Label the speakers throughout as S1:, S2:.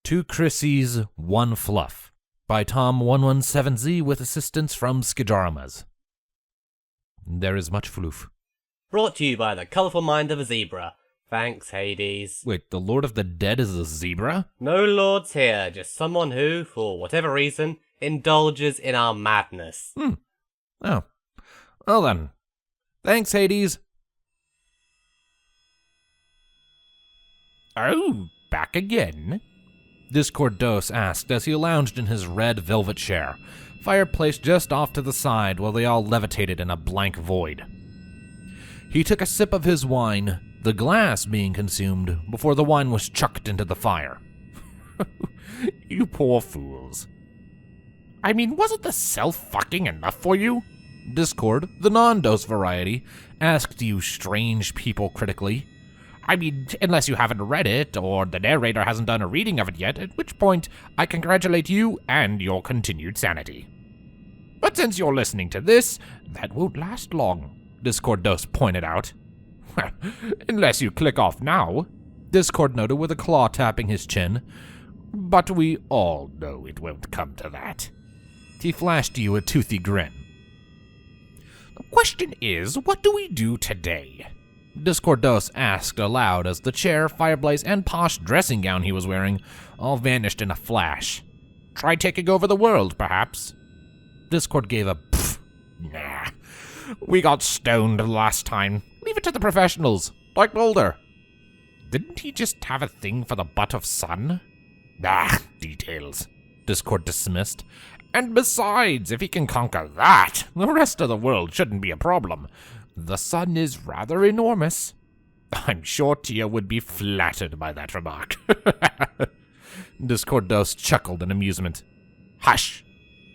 S1: 2 Chryissis, 1 Fluff by Tom117Z with assistance from Skijaramaz. There is much floof.
S2: Brought to you by the colourful mind of a zebra. Thanks, Hades.
S1: Wait, the Lord of the Dead is a zebra?
S2: No lords here, just someone who, for whatever reason, indulges in our madness.
S1: Oh. Well then. Thanks, Hades. Oh, back again? Discord Dos asked as he lounged in his red velvet chair, fireplace just off to the side while they all levitated in a blank void. He took a sip of his wine, the glass being consumed before the wine was chucked into the fire. You poor fools. I mean, wasn't the self-fucking enough for you? Discord, the non-dose variety, asked you strange people critically. I mean, unless you haven't read it, or the narrator hasn't done a reading of it yet, at which point I congratulate you and your continued sanity. But since you're listening to this, that won't last long, Discord Dos pointed out. Well, unless you click off now, Discord noted with a claw tapping his chin. But we all know it won't come to that. He flashed you a toothy grin. The question is, what do we do today? Discord Dos asked aloud as the chair, fireplace, and posh dressing gown he was wearing all vanished in a flash. Try taking over the world, perhaps? Discord gave a pfft. Nah. We got stoned last time. Leave it to the professionals, like Boulder. Didn't he just have a thing for the butt of sun? Details. Discord dismissed. And besides, if he can conquer that, the rest of the world shouldn't be a problem. The sun is rather enormous. I'm sure Tia would be flattered by that remark. Discord Dos chuckled in amusement. Hush!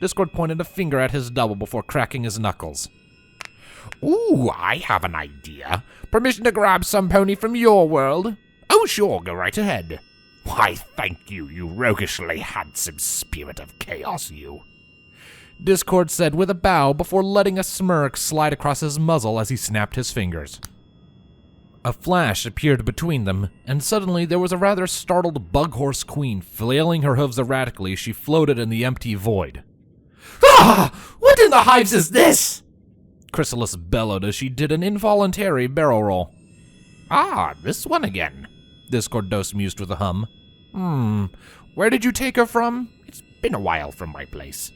S1: Discord pointed a finger at his double before cracking his knuckles. Ooh, I have an idea. Permission to grab some pony from your world? Oh, sure, go right ahead. Why, thank you, you roguishly handsome spirit of chaos, you. Discord said with a bow before letting a smirk slide across his muzzle as he snapped his fingers. A flash appeared between them, and suddenly there was a rather startled bug-horse queen flailing her hooves erratically as she floated in the empty void. Ah! What in the hives is this? Chryissis bellowed as she did an involuntary barrel roll. Ah, this one again, Discord Dos mused with a hum. Where did you take her from? It's been a while from my place.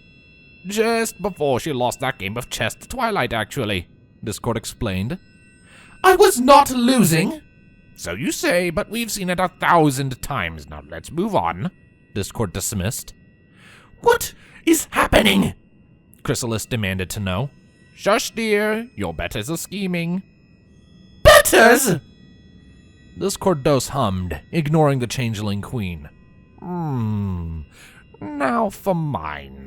S1: Just before she lost that game of chess to Twilight, actually, Discord explained. I was not losing! So you say, but we've seen it 1,000 times. Now let's move on, Discord dismissed. What is happening? Chryissis demanded to know. Shush, dear, your betters are scheming. Betters? Discord Dos hummed, ignoring the changeling queen. Now for mine.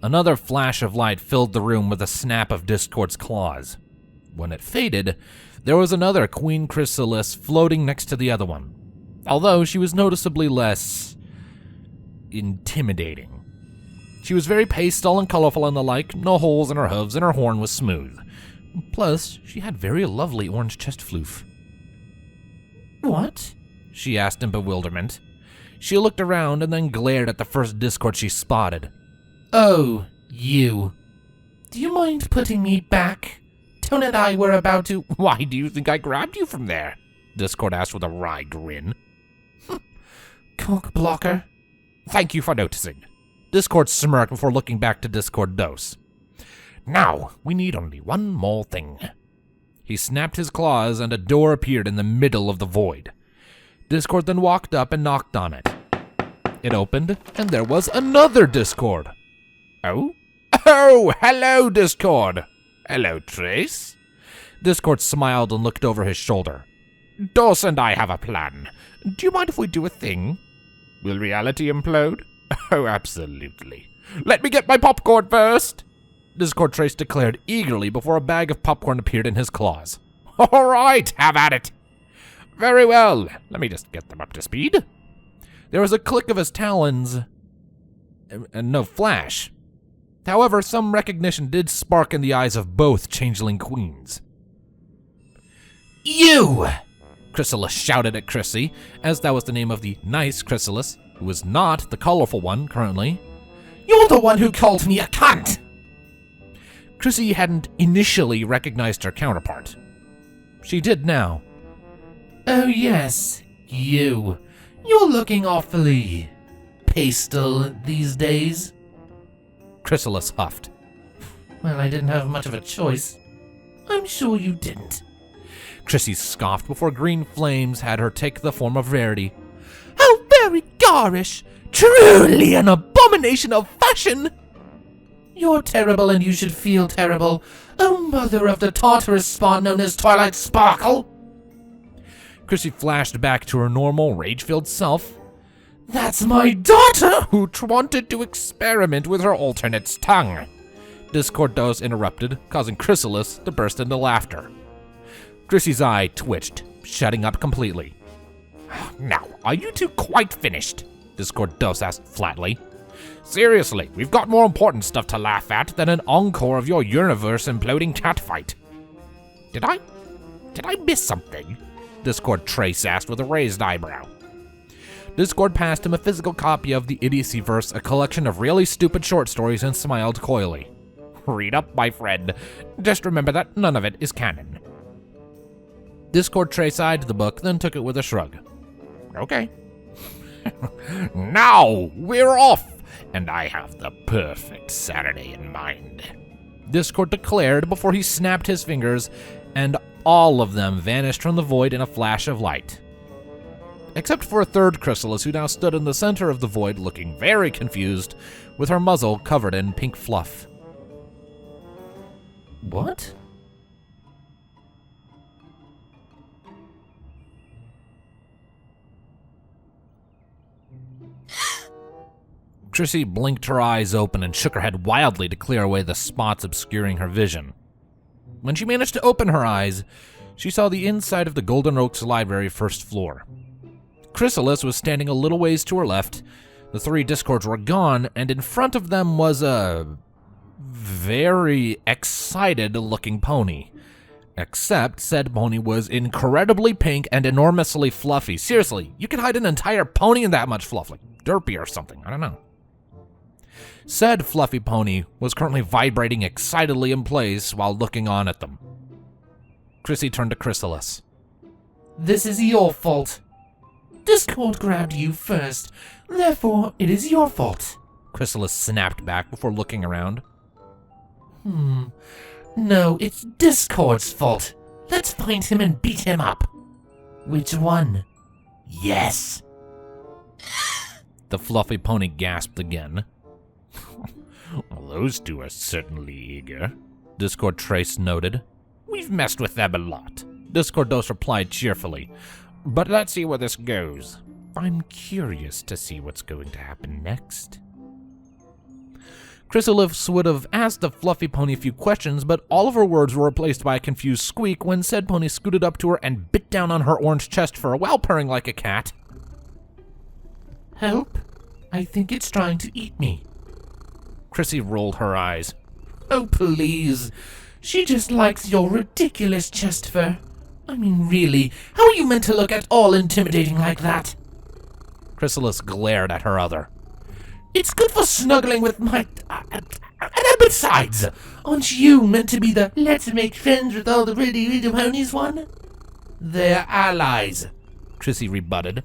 S1: Another flash of light filled the room with a snap of Discord's claws. When it faded, there was another Queen Chryissis floating next to the other one, although she was noticeably less intimidating. She was very pastel and colorful and the like, no holes in her hooves, and her horn was smooth. Plus, she had very lovely orange chest floof. What? She asked in bewilderment. She looked around and then glared at the first Discord she spotted. Oh, you. Do you mind putting me back? Tone and I were about to— Why do you think I grabbed you from there? Discord asked with a wry grin. Cock blocker. Thank you for noticing. Discord smirked before looking back to Discord Dos. Now, we need only one more thing. He snapped his claws and a door appeared in the middle of the void. Discord then walked up and knocked on it. It opened, and there was another Discord. Oh? Oh, hello, Discord. Hello, Trace. Discord smiled and looked over his shoulder. Dos and I have a plan. Do you mind if we do a thing? Will reality implode? Oh, absolutely. Let me get my popcorn first, Discord Trace declared eagerly before a bag of popcorn appeared in his claws. All right, have at it. Very well. Let me just get them up to speed. There was a click of his talons and no flash. However, some recognition did spark in the eyes of both changeling queens. You! Chrysalis shouted at Chryissis, as that was the name of the nice Chrysalis, who was not the colorful one currently.
S3: You're the one who called me a cunt!
S1: Chryissis hadn't initially recognized her counterpart. She did now.
S3: Oh yes, you. You're looking awfully pastel these days.
S1: Chrysalis huffed.
S3: Well, I didn't have much of a choice. I'm sure you didn't.
S1: Chryissis scoffed before green flames had her take the form of Rarity.
S3: How very garish! Truly an abomination of fashion! You're terrible and you should feel terrible. Oh, mother of the Tartarus spawn known as Twilight Sparkle!
S1: Chryissis flashed back to her normal, rage-filled self.
S3: That's my daughter!
S1: Who wanted to experiment with her alternate's tongue. Discordos interrupted, causing Chrysalis to burst into laughter. Chryissis' eye twitched, shutting up completely.
S4: Now, are you two quite finished?
S1: Discordos asked flatly.
S4: Seriously, we've got more important stuff to laugh at than an encore of your universe imploding catfight. Did I miss something?
S1: Discord Trace asked with a raised eyebrow. Discord passed him a physical copy of the Idiocyverse, a collection of really stupid short stories, and smiled coyly.
S4: Read up, my friend. Just remember that none of it is canon.
S1: Discord Trace eyed the book, then took it with a shrug.
S4: Okay. Now, we're off, and I have the perfect Saturday in mind.
S1: Discord declared before he snapped his fingers, and all of them vanished from the void in a flash of light. Except for a third Chrysalis, who now stood in the center of the void looking very confused, with her muzzle covered in pink fluff.
S3: What?
S1: Chryissis blinked her eyes open and shook her head wildly to clear away the spots obscuring her vision. When she managed to open her eyes, she saw the inside of the Golden Oaks Library first floor. Chrysalis was standing a little ways to her left, the three Discords were gone, and in front of them was a very excited-looking pony. Except said pony was incredibly pink and enormously fluffy. Seriously, you could hide an entire pony in that much fluff, like Derpy or something, I don't know. Said fluffy pony was currently vibrating excitedly in place while looking on at them. Chryissis turned to Chrysalis.
S3: This is your fault. Discord grabbed you first, therefore it is your fault.
S1: Chrysalis snapped back before looking around.
S3: No, it's Discord's fault. Let's find him and beat him up. Which one? Yes.
S1: The fluffy pony gasped again.
S4: Well, those two are certainly eager,
S1: Discord Trace noted.
S4: We've messed with them a lot,
S1: Discordos replied cheerfully.
S4: But let's see where this goes. I'm curious to see what's going to happen next.
S1: Chrysalis would have asked the fluffy pony a few questions, but all of her words were replaced by a confused squeak when said pony scooted up to her and bit down on her orange chest fur while purring like a cat.
S3: Help? I think it's trying to eat me.
S1: Chryissis rolled her eyes.
S3: Oh, please. She just likes your ridiculous chest fur. I mean, really, how are you meant to look at all intimidating like that?
S1: Chrysalis glared at her other.
S3: It's good for snuggling with my... And besides, aren't you meant to be the let's make friends with all the really ponies one? They're allies,
S1: Chryissis rebutted.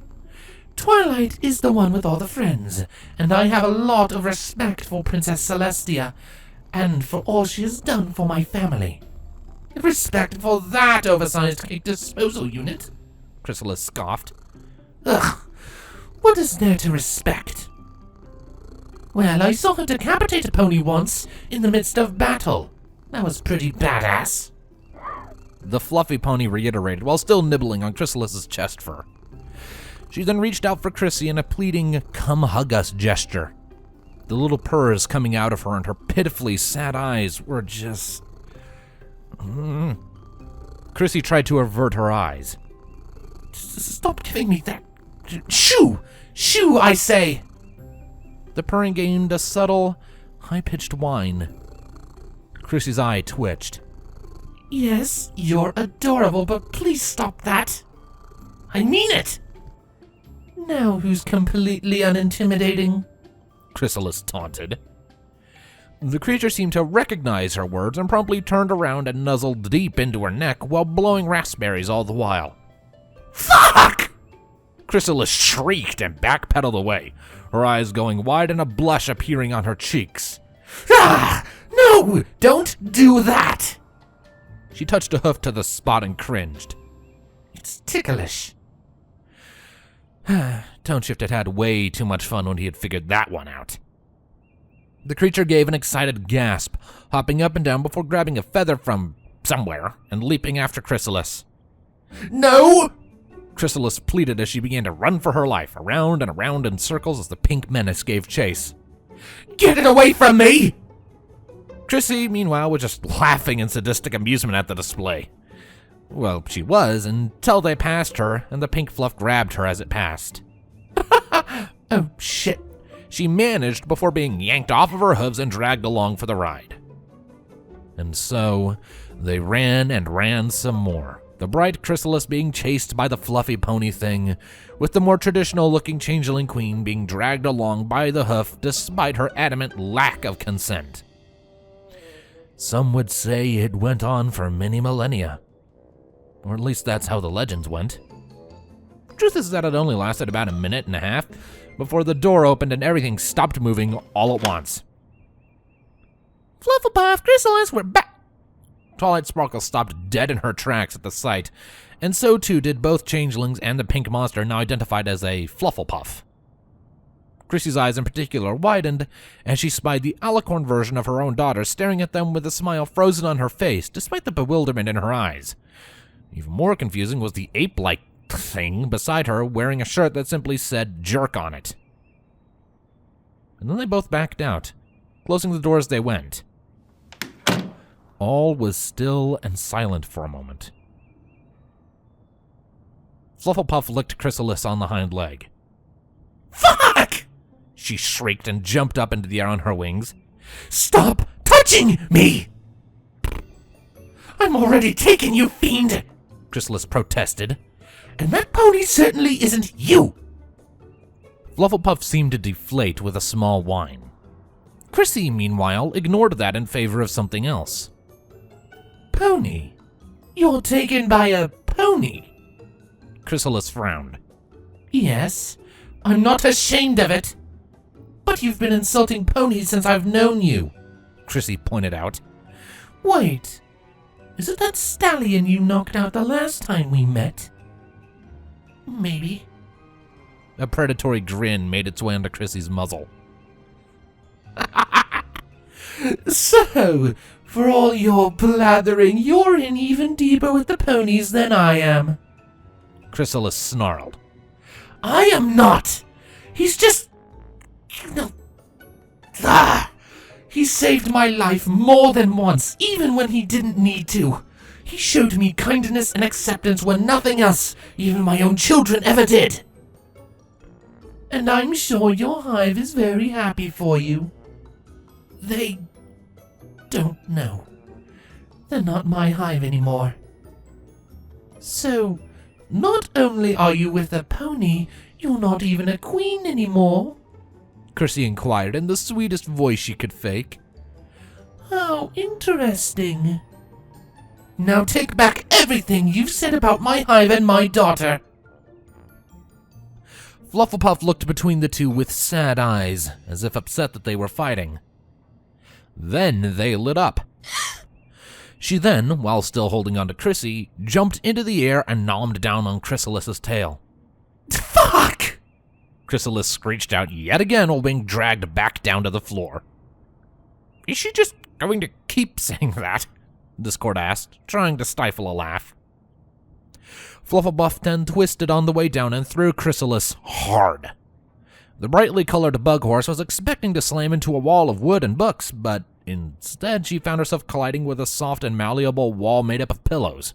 S3: Twilight is the one with all the friends, and I have a lot of respect for Princess Celestia, and for all she has done for my family. Respect for that oversized cake disposal unit?
S1: Chrysalis scoffed.
S3: Ugh, what is there to respect? Well, I saw her decapitate a pony once, in the midst of battle. That was pretty badass.
S1: The fluffy pony reiterated, while still nibbling on Chrysalis's chest fur. She then reached out for Chryissis in a pleading, come hug us gesture. The little purrs coming out of her and her pitifully sad eyes were just... Chryissis tried to avert her eyes.
S3: Stop giving me that... Shoo! Shoo, I say!
S1: The purring gained a subtle, high-pitched whine. Chryissis' eye twitched.
S3: Yes, you're adorable, but please stop that. I mean it! Now who's completely unintimidating?
S1: Chrysalis taunted. The creature seemed to recognize her words and promptly turned around and nuzzled deep into her neck while blowing raspberries all the while.
S3: Fuck!
S1: Chrysalis shrieked and backpedaled away, her eyes going wide and a blush appearing on her cheeks.
S3: Ah! No! Don't do that!
S1: She touched a hoof to the spot and cringed.
S3: It's ticklish.
S1: Toneshift had had way too much fun when he had figured that one out. The creature gave an excited gasp, hopping up and down before grabbing a feather from somewhere and leaping after Chrysalis.
S3: No!
S1: Chrysalis pleaded as she began to run for her life, around and around in circles as the pink menace gave chase.
S3: Get it away from me!
S1: Chryissis, meanwhile, was just laughing in sadistic amusement at the display. Well, she was, until they passed her, and the pink fluff grabbed her as it passed.
S3: Oh, shit.
S1: She managed before being yanked off of her hooves and dragged along for the ride. And so, they ran and ran some more, the bright Chrysalis being chased by the fluffy pony thing, with the more traditional-looking changeling queen being dragged along by the hoof despite her adamant lack of consent. Some would say it went on for many millennia. Or at least that's how the legends went. Truth is that it only lasted about a minute and a half before the door opened and everything stopped moving all at once.
S3: Flufflepuff, Chrysalis, we're back!
S1: Twilight Sparkle stopped dead in her tracks at the sight, and so too did both changelings and the pink monster now identified as a Flufflepuff. Chryssie's eyes in particular widened as she spied the alicorn version of her own daughter staring at them with a smile frozen on her face despite the bewilderment in her eyes. Even more confusing was the ape-like thing beside her wearing a shirt that simply said jerk on it. And then they both backed out, closing the door as they went. All was still and silent for a moment. Flufflepuff licked Chrysalis on the hind leg.
S3: Fuck!
S1: She shrieked and jumped up into the air on her wings.
S3: Stop touching me! I'm already taken, you fiend!
S1: Chrysalis protested.
S3: And that pony certainly isn't you!
S1: Flufflepuff seemed to deflate with a small whine. Chryissis, meanwhile, ignored that in favor of something else.
S3: Pony? You're taken by a pony?
S1: Chrysalis frowned.
S3: Yes, I'm not ashamed of it. But you've been insulting ponies since I've known you,
S1: Chryissis pointed out.
S3: Wait, is it that stallion you knocked out the last time we met? Maybe.
S1: A predatory grin made its way under Chryssie's muzzle.
S3: So, for all your blathering, you're in even deeper with the ponies than I am.
S1: Chrysalis snarled.
S3: I am not! He's just... No. Ah! He saved my life more than once, even when he didn't need to. He showed me kindness and acceptance when nothing else, even my own children, ever did. And I'm sure your hive is very happy for you. They don't know. They're not my hive anymore. So, not only are you with a pony, you're not even a queen anymore.
S1: Chryissis inquired in the sweetest voice she could fake.
S3: How interesting. Now take back everything you've said about my hive and my daughter.
S1: Flufflepuff looked between the two with sad eyes, as if upset that they were fighting. Then they lit up. She then, while still holding on to Chryissis, jumped into the air and nommed down on Chrysalis's tail.
S3: Fuck!
S1: Chrysalis screeched out yet again while being dragged back down to the floor. Is she just going to keep saying that? Discord asked, trying to stifle a laugh. Flufflepuff then twisted on the way down and threw Chrysalis hard. The brightly colored bug horse was expecting to slam into a wall of wood and books, but instead she found herself colliding with a soft and malleable wall made up of pillows.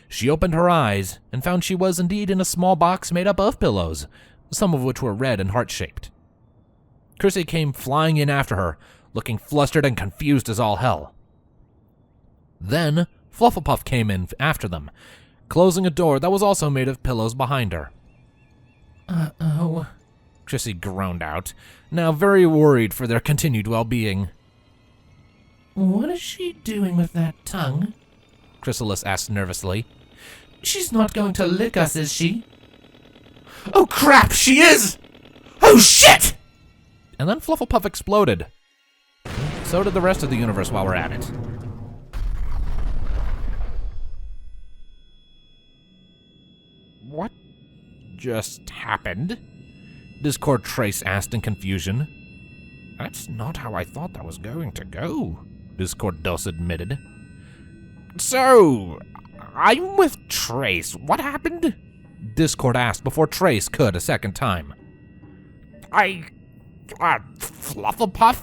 S1: She opened her eyes and found she was indeed in a small box made up of pillows, some of which were red and heart-shaped. Chryissis came flying in after her, looking flustered and confused as all hell. Then Flufflepuff came in after them, closing a door that was also made of pillows behind her.
S3: Uh-oh.
S1: Chryissis groaned out, now very worried for their continued well-being.
S3: What is she doing with that tongue?
S1: Chrysalis asked nervously.
S3: She's not going to lick us, is she? Oh crap, she is! Oh shit!
S1: And then Flufflepuff exploded. So did the rest of the universe while we're at it. What just happened? Discord Trace asked in confusion. That's not how I thought that was going to go, Discord Dos admitted. So, I'm with Trace. What happened? Discord asked before Trace could a second time. Flufflepuff?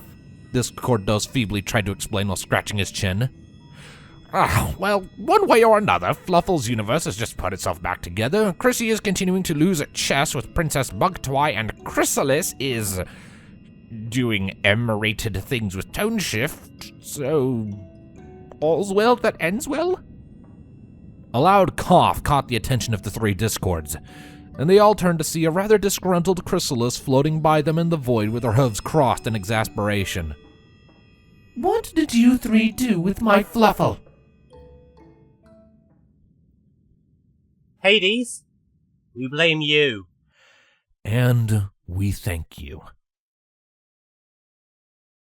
S1: Discord Dos feebly tried to explain while scratching his chin. Well, one way or another, Fluffle's universe has just put itself back together. Chryissis is continuing to lose at chess with Princess Bugtwi, and Chrysalis is doing M-rated things with Tone Shift, so all's well that ends well? A loud cough caught the attention of the three Discords, and they all turned to see a rather disgruntled Chrysalis floating by them in the void with her hooves crossed in exasperation.
S3: What did you three do with my Fluffle?
S2: Hades, we blame you.
S1: And we thank you.